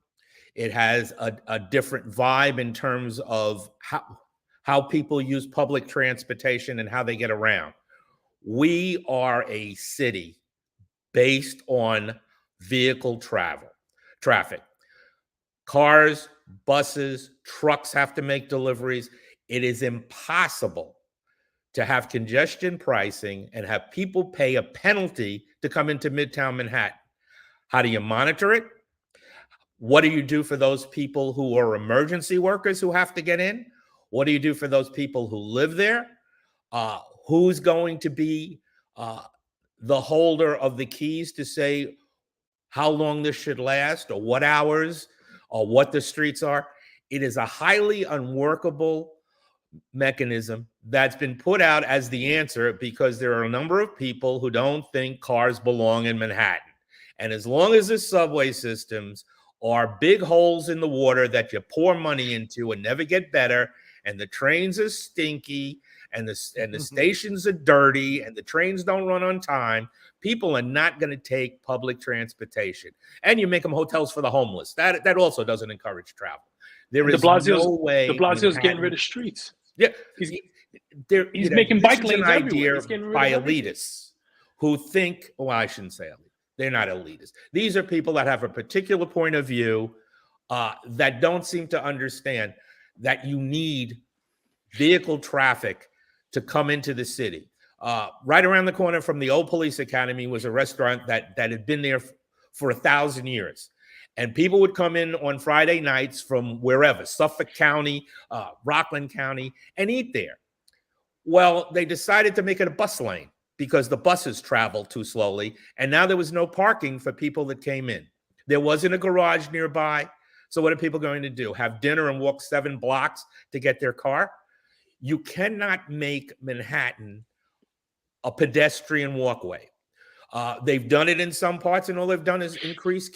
It has a different vibe in terms of how people use public transportation and how they get around. We are a city based on vehicle traffic. Cars, buses, trucks have to make deliveries. It is impossible to have congestion pricing and have people pay a penalty to come into Midtown Manhattan. How do you monitor it? What do you do for those people who are emergency workers who have to get in? What do you do for those people who live there? Who's going to be the holder of the keys to say how long this should last or what hours or what the streets are? It is a highly unworkable mechanism that's been put out as the answer because there are a number of people who don't think cars belong in Manhattan. And as long as the subway systems are big holes in the water that you pour money into and never get better, and the trains are stinky, and the stations are dirty, and the trains don't run on time, people are not going to take public transportation. And you make them hotels for the homeless. That also doesn't encourage travel. There is no way. De Blasio's getting rid of streets. Yeah, he's making bike lanes everywhere. By elitists who think, well, I shouldn't say elite. They're not elitists. These are people that have a particular point of view that don't seem to understand that you need vehicle traffic to come into the city. Right around the corner from the old police academy was a restaurant that had been there for 1,000 years. And people would come in on Friday nights from wherever, Suffolk County, Rockland County, and eat there. Well, they decided to make it a bus lane because the buses travel too slowly. And now there was no parking for people that came in. There wasn't a garage nearby. So what are people going to do? Have dinner and walk 7 blocks to get their car? You cannot make Manhattan a pedestrian walkway. They've done it in some parts, and all they've done is increase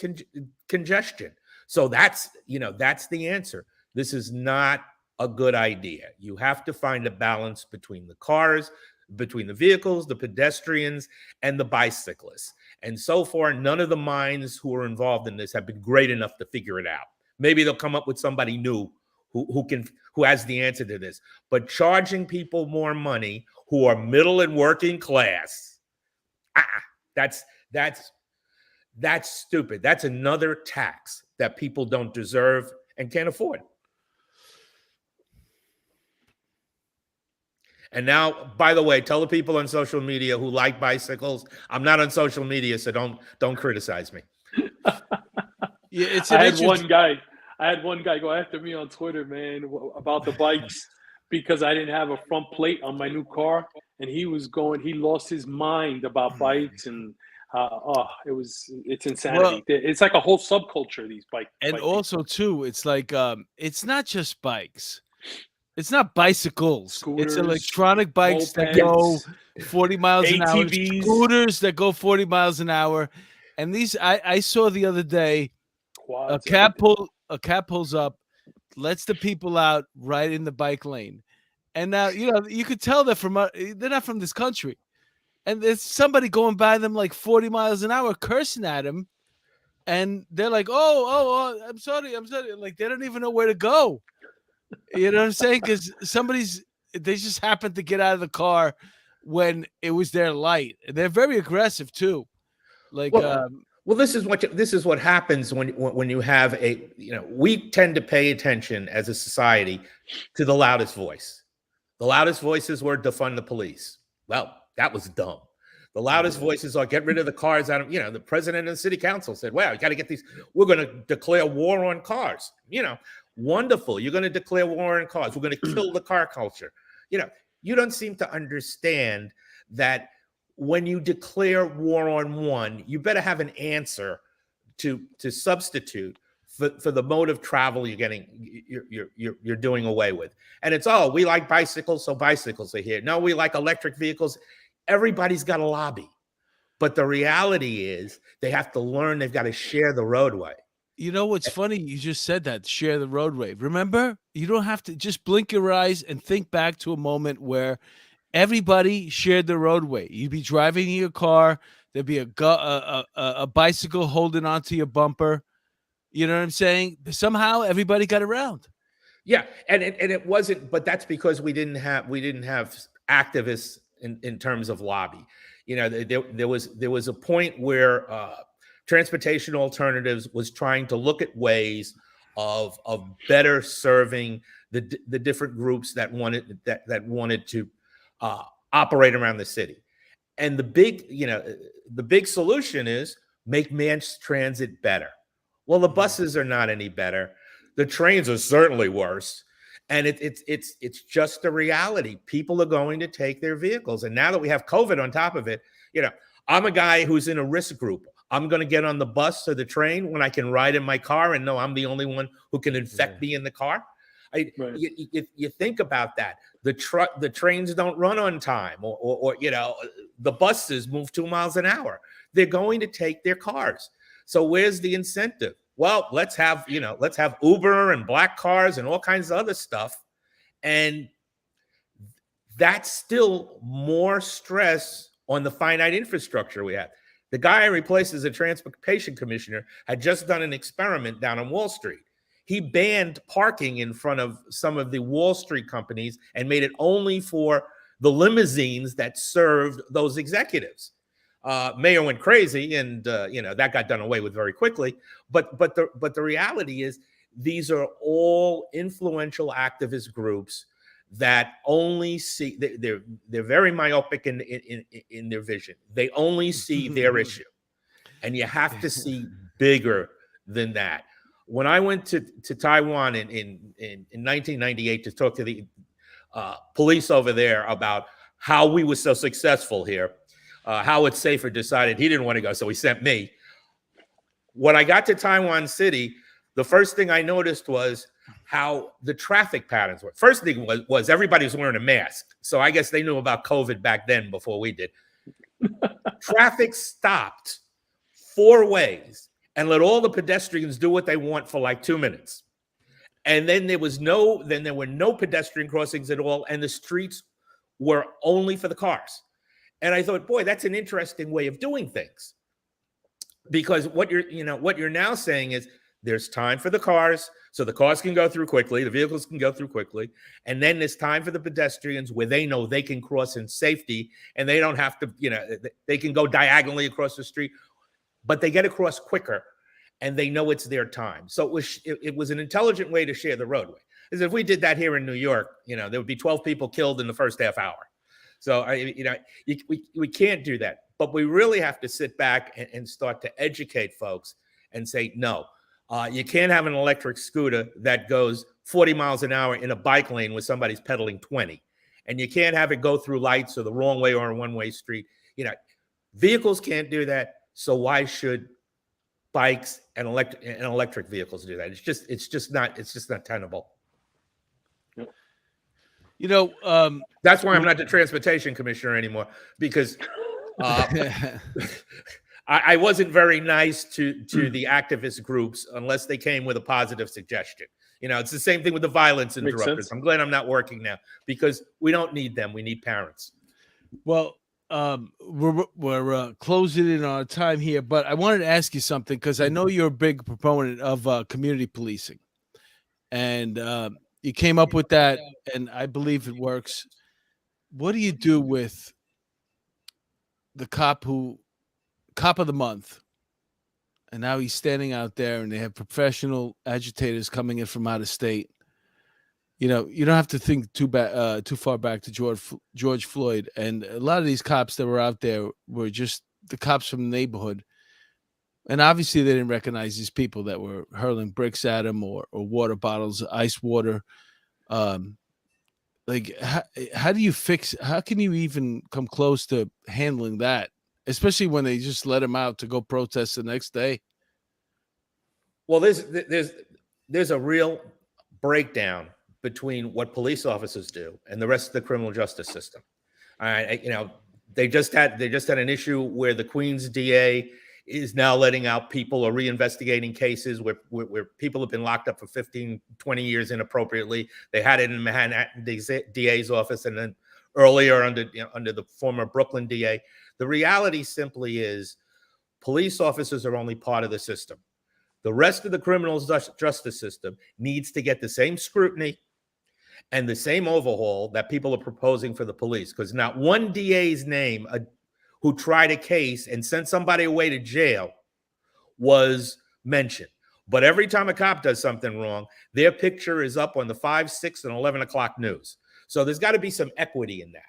congestion. So that's the answer. This is not a good idea. You have to find a balance between the cars, between the vehicles, the pedestrians, and the bicyclists. And so far, none of the minds who are involved in this have been great enough to figure it out. Maybe they'll come up with somebody new who has the answer to this. But charging people more money who are middle and working class, that's stupid. That's another tax that people don't deserve and can't afford. And now, by the way, tell the people on social media who like bicycles, I'm not on social media, so don't criticize me. Yeah, it's I had one guy go after me on Twitter, man, about the bikes because I didn't have a front plate on my new car, and he lost his mind about bikes, and it's insanity. Well, it's like a whole subculture, these bikes. And also too, it's like it's not just bikes. It's not bicycles. Scooters, it's electronic bikes that go 40 miles an hour. Scooters that go 40 miles an hour. And these, I saw the other day, a cab pulls up, lets the people out right in the bike lane. And now, you could tell they're not from this country. And there's somebody going by them like 40 miles an hour cursing at him. And they're like, oh, I'm sorry. Like, they don't even know where to go. You know what I'm saying? Because they just happened to get out of the car when it was their light. They're very aggressive too. Like, well, this is what happens when you have we tend to pay attention as a society to the loudest voice. The loudest voices were defund the police. Well, that was dumb. The loudest voices are get rid of the cars out of, the president and the city council said, well, you got to get these. We're going to declare war on cars. Wonderful. You're going to declare war on cars. We're going to kill the car culture. You don't seem to understand that when you declare war on one, you better have an answer to substitute for the mode of travel you're doing away with. And it's, we like bicycles, so bicycles are here. No, we like electric vehicles. Everybody's got a lobby. But the reality is they have to learn they've got to share the roadway. You know what's funny? You just said that, share the roadway. Remember, you don't have to just blink your eyes and think back to a moment where everybody shared the roadway. You'd be driving in your car. There'd be a bicycle holding onto your bumper. You know what I'm saying? Somehow everybody got around. Yeah, and it wasn't, but that's because we didn't have activists in terms of lobby. There was a point where Transportation Alternatives was trying to look at ways of better serving the different groups that wanted to operate around the city. And the big solution is make mass transit better. Well, the buses are not any better. The trains are certainly worse. And it's just a reality. People are going to take their vehicles. And now that we have COVID on top of it, I'm a guy who's in a risk group. I'm going to get on the bus or the train when I can ride in my car and know I'm the only one who can infect me in the car. You think about that. The trains don't run on time, or the buses move 2 miles an hour. They're going to take their cars. So where's the incentive? Well, let's have Uber and black cars and all kinds of other stuff. And that's still more stress on the finite infrastructure we have. The guy I replaced as a transportation commissioner had just done an experiment down on Wall Street. He banned parking in front of some of the Wall Street companies and made it only for the limousines that served those executives. Mayor went crazy, and that got done away with very quickly. But the reality is these are all influential activist groups that only see, they're very myopic in their vision. They only see their issue, and you have to see bigger than that. When I went to Taiwan in 1998 to talk to the police over there about how we were so successful here, Howard Safer decided he didn't want to go, so he sent me. When I got to Taiwan City, the first thing I noticed was how the traffic patterns were. First thing was everybody was wearing a mask. So I guess they knew about COVID back then before we did. Traffic stopped 4 ways and let all the pedestrians do what they want for like 2 minutes. And then there were no pedestrian crossings at all, and the streets were only for the cars. And I thought, boy, that's an interesting way of doing things. Because what you're now saying is there's time for the cars, so the cars can go through quickly, the vehicles can go through quickly, and then there's time for the pedestrians where they know they can cross in safety and they don't have to, they can go diagonally across the street, but they get across quicker and they know it's their time. So it was an intelligent way to share the roadway. Because if we did that here in New York, there would be 12 people killed in the first half hour. So we can't do that. But we really have to sit back and start to educate folks and say, no, you can't have an electric scooter that goes 40 miles an hour in a bike lane where somebody's pedaling 20. And you can't have it go through lights or the wrong way or a one-way street. Vehicles can't do that. So why should bikes and electric vehicles do that? It's just not tenable. That's why I'm not the transportation commissioner anymore, because I wasn't very nice to the activist groups unless they came with a positive suggestion. It's the same thing with the violence interrupters. I'm glad I'm not working now because we don't need them. We need parents. Well, we're closing in on our time here, but I wanted to ask you something because I know you're a big proponent of community policing, and you came up with that, and I believe it works. What do you do with the cop of the month, and now he's standing out there, and they have professional agitators coming in from out of state? You don't have to think too far back to George Floyd, and a lot of these cops that were out there were just the cops from the neighborhood, and obviously they didn't recognize these people that were hurling bricks at them or water bottles, ice water. How do you how can you even come close to handling that, especially when they just let him out to go protest the next day? Well, there's a real breakdown between what police officers do and the rest of the criminal justice system. They just had an issue where the Queens DA is now letting out people or reinvestigating cases where people have been locked up for 15, 20 years inappropriately. They had it in Manhattan DA's office, and then earlier under the former Brooklyn DA. The reality simply is police officers are only part of the system. The rest of the criminal justice system needs to get the same scrutiny and the same overhaul that people are proposing for the police, because not one DA's name who tried a case and sent somebody away to jail was mentioned. But every time a cop does something wrong, their picture is up on the 5, 6, and 11 o'clock news. So there's got to be some equity in that.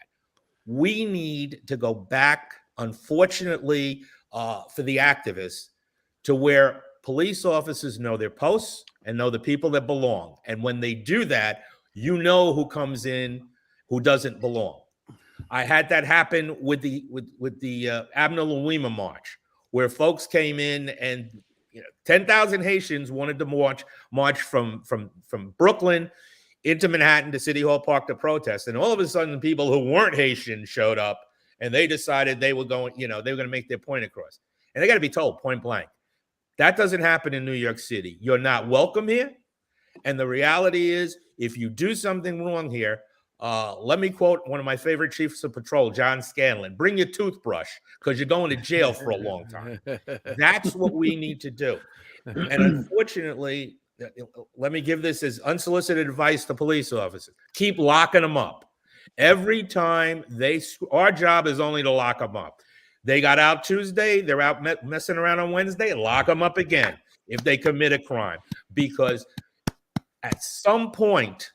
We need to go back, unfortunately, for the activists, to where police officers know their posts and know the people that belong. And when they do that, who comes in, who doesn't belong. I had that happen with the Abner Louima March, where folks came in and 10,000 Haitians wanted to march from Brooklyn into Manhattan to City Hall Park to protest, and all of a sudden, people who weren't Haitian showed up, and they decided they were going to make their point across, and they got to be told point blank, that doesn't happen in New York City. You're not welcome here, and the reality is, if you do something wrong here, let me quote one of my favorite chiefs of patrol, John Scanlon: bring your toothbrush, because you're going to jail for a long time. That's what we need to do. And unfortunately, let me give this as unsolicited advice to police officers: keep locking them up. Every time our job is only to lock them up. They got out Tuesday, they're out messing around on Wednesday, lock them up again if they commit a crime. Because At some point,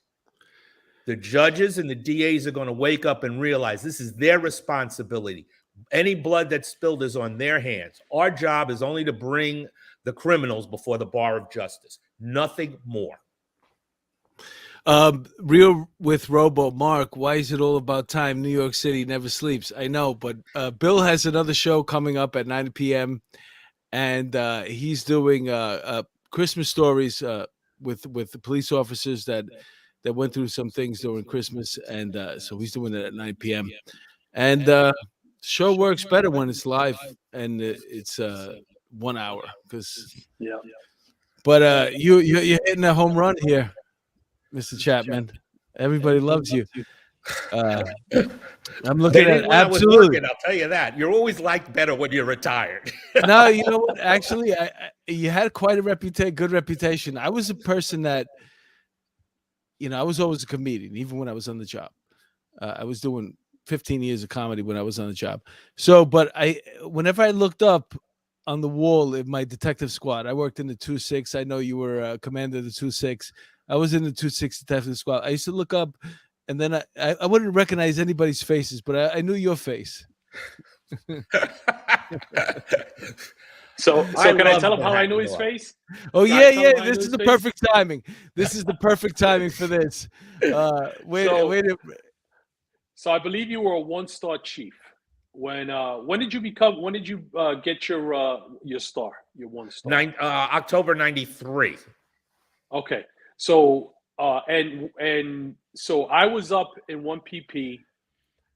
the judges and the DAs are going to wake up and realize this is their responsibility. Any blood that's spilled is on their hands. Our job is only to bring the criminals before the bar of justice. Nothing more. Real with Robo Mark, why is it all about time? New York City never sleeps. I know, but Bill has another show coming up at 9 p.m. and he's doing Christmas stories with the police officers that went through some things during Christmas, and so he's doing it at 9 p.m. And show works better when it's live and it's 1 hour because. Yeah. But you're hitting a home run here, Mr. Chapman. Everybody loves you. I'm looking at absolutely. I'll tell you that. You're always liked better when you're retired. No, you know what? Actually, you had quite a good reputation. I was a person that, I was always a comedian, even when I was on the job. I was doing 15 years of comedy when I was on the job. So, but whenever I looked up on the wall in my detective squad, I worked in the 2-6. I know you were commander of the 2-6. I was in the 2-6 detective squad. I used to look up, and then I wouldn't recognize anybody's faces, but I knew your face. So can I tell him how I knew his face? Oh, yeah. This is the perfect timing. This is the perfect timing for this. Wait. So I believe you were a 1-star chief. When did you get your star, your 1-star? October 93. Okay. So and so I was up in 1 PP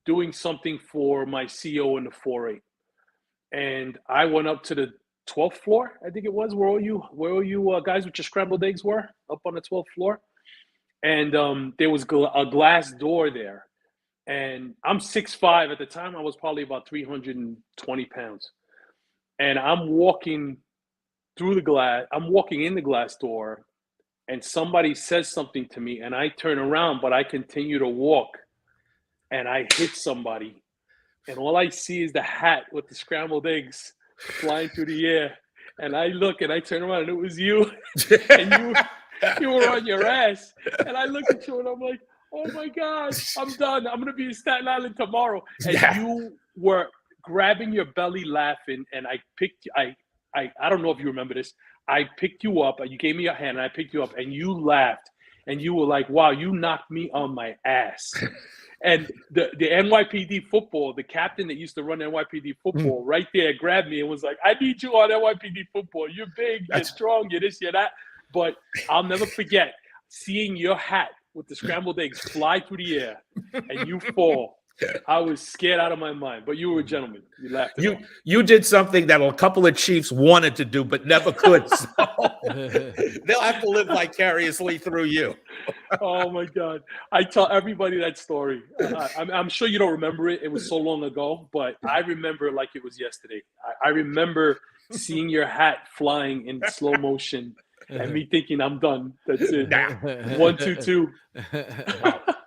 doing something for my CO in the 4-8. And I went up to the 12th floor, I think it was, where all you guys with your scrambled eggs were, up on the 12th floor. And there was a glass door there. And I'm 6'5". At the time, I was probably about 320 pounds. And I'm walking through the glass. I'm walking in the glass door, and somebody says something to me, and I turn around, but I continue to walk, and I hit somebody. And all I see is the hat with the scrambled eggs flying through the air. And I look, and I turn around, and it was you. And you were on your ass. And I look at you, and I'm like, oh my God, I'm done. I'm going to be in Staten Island tomorrow. And you were grabbing your belly laughing. And I picked you. I don't know if you remember this. I picked you up. You gave me your hand and I picked you up and you laughed. And you were like, wow, you knocked me on my ass. And the NYPD football, the captain that used to run NYPD football right there grabbed me and was like, I need you on NYPD football. You're big, you're strong, you're this, you're that. But I'll never forget seeing your hat with the scrambled eggs fly through the air and you fall. I was scared out of my mind, but you were a gentleman. You laughed. You did something that a couple of chiefs wanted to do but never could. So they'll have to live vicariously through you. Oh my God! I tell everybody that story. I'm sure you don't remember it. It was so long ago, but I remember it like it was yesterday. I remember seeing your hat flying in slow motion and me thinking, I'm done. That's it. 1, 2, 2.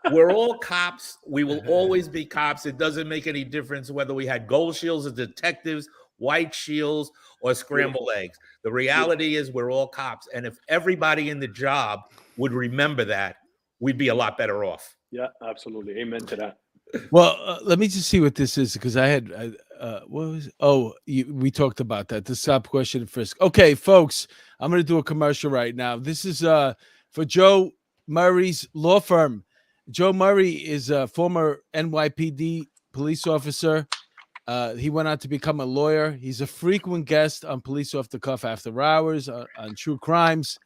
We're all cops. We will always be cops. It doesn't make any difference whether we had gold shields as detectives, white shields, or scrambled eggs. The reality is we're all cops. And if everybody in the job would remember that, we'd be a lot better off. Yeah, absolutely. Amen to that. Well, let me just see what this is because what was? We talked about that. The stop question first. Okay, folks, I'm going to do a commercial right now. This is for Joe Murray's law firm. Joe Murray is a former NYPD police officer. He went on to become a lawyer. He's a frequent guest on Police Off the Cuff After Hours on true crimes,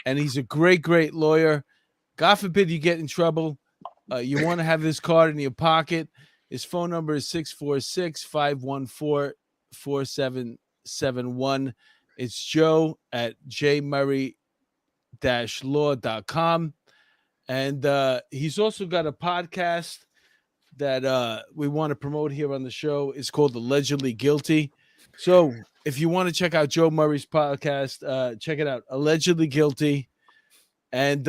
and he's a great lawyer. God forbid you get in trouble. You want to have this card in your pocket. His phone number is 646-514-4771. It's Joe at jmurray-law.com. And he's also got a podcast that we want to promote here on the show. It's called Allegedly Guilty. So if you want to check out Joe Murray's podcast, check it out, Allegedly Guilty. And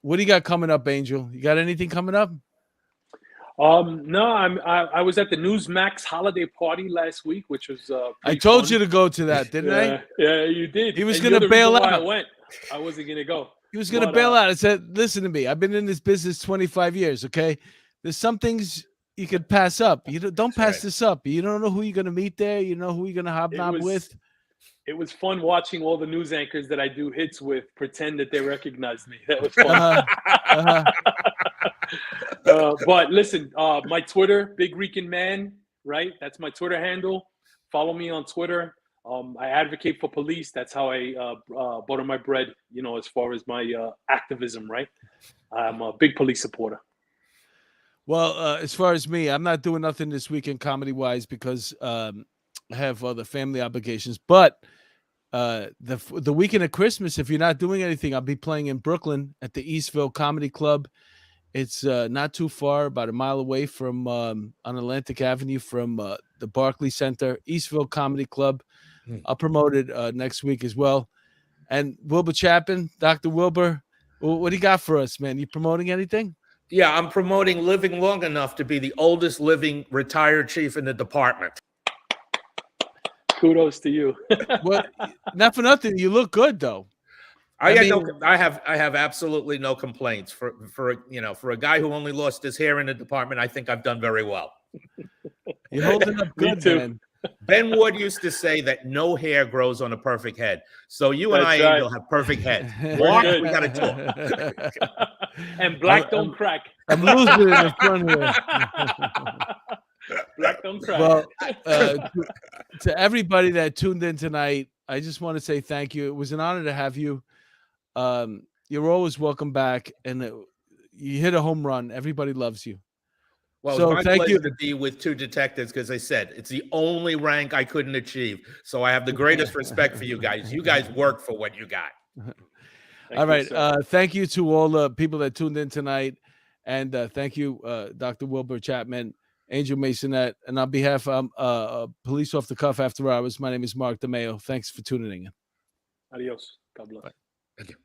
what do you got coming up, Angel? You got anything coming up? No, I was at the Newsmax holiday party last week, which was I told you to go to that, didn't I? Yeah, you did. He was going to bail out. I wasn't going to go. He was going to bail out. I said, listen to me. I've been in this business 25 years, okay? There's some things you could pass up. You don't pass this up. You don't know who you're going to meet there. You know who you're going to hobnob with. It was fun watching all the news anchors that I do hits with pretend that they recognize me. That was fun. But listen, my Twitter, Big Rican Man, right? That's my Twitter handle. Follow me on Twitter. I advocate for police. That's how I butter my bread, you know, as far as my activism, right? I'm a big police supporter. Well, as far as me, I'm not doing nothing this weekend comedy-wise because I have other family obligations. But the weekend of Christmas, if you're not doing anything, I'll be playing in Brooklyn at the Eastville Comedy Club. It's not too far, about a mile away from on Atlantic Avenue from the Barclays Center, Eastville Comedy Club. I'll promote it next week as well. And Wilbur Chapman, Dr. Wilbur, what do you got for us, man? You promoting anything? Yeah, I'm promoting Living Long Enough to be the oldest living retired chief in the department. Kudos to you. Well, not for nothing. You look good, though. I have absolutely no complaints for a guy who only lost his hair in the department. I think I've done very well. You're holding up good, man. Ben Ward used to say that no hair grows on a perfect head. So you and I, Angel, have perfect heads. Mark, we got to talk. And black don't crack. I'm losing it in front here. Black don't crack. Well, to everybody that tuned in tonight, I just want to say thank you. It was an honor to have you. You're always welcome back, and you hit a home run. Everybody loves you. Well, so it's my pleasure to be with two detectives because I said it's the only rank I couldn't achieve. So I have the greatest respect for you guys. You guys work for what you got. All right. Thank you to all the people that tuned in tonight. And thank you, Dr. Wilbur Chapman, Angel Masonette. And on behalf of Police Off the Cuff After Hours, my name is Mark DeMeo. Thanks for tuning in. Adios. God bless. Thank you.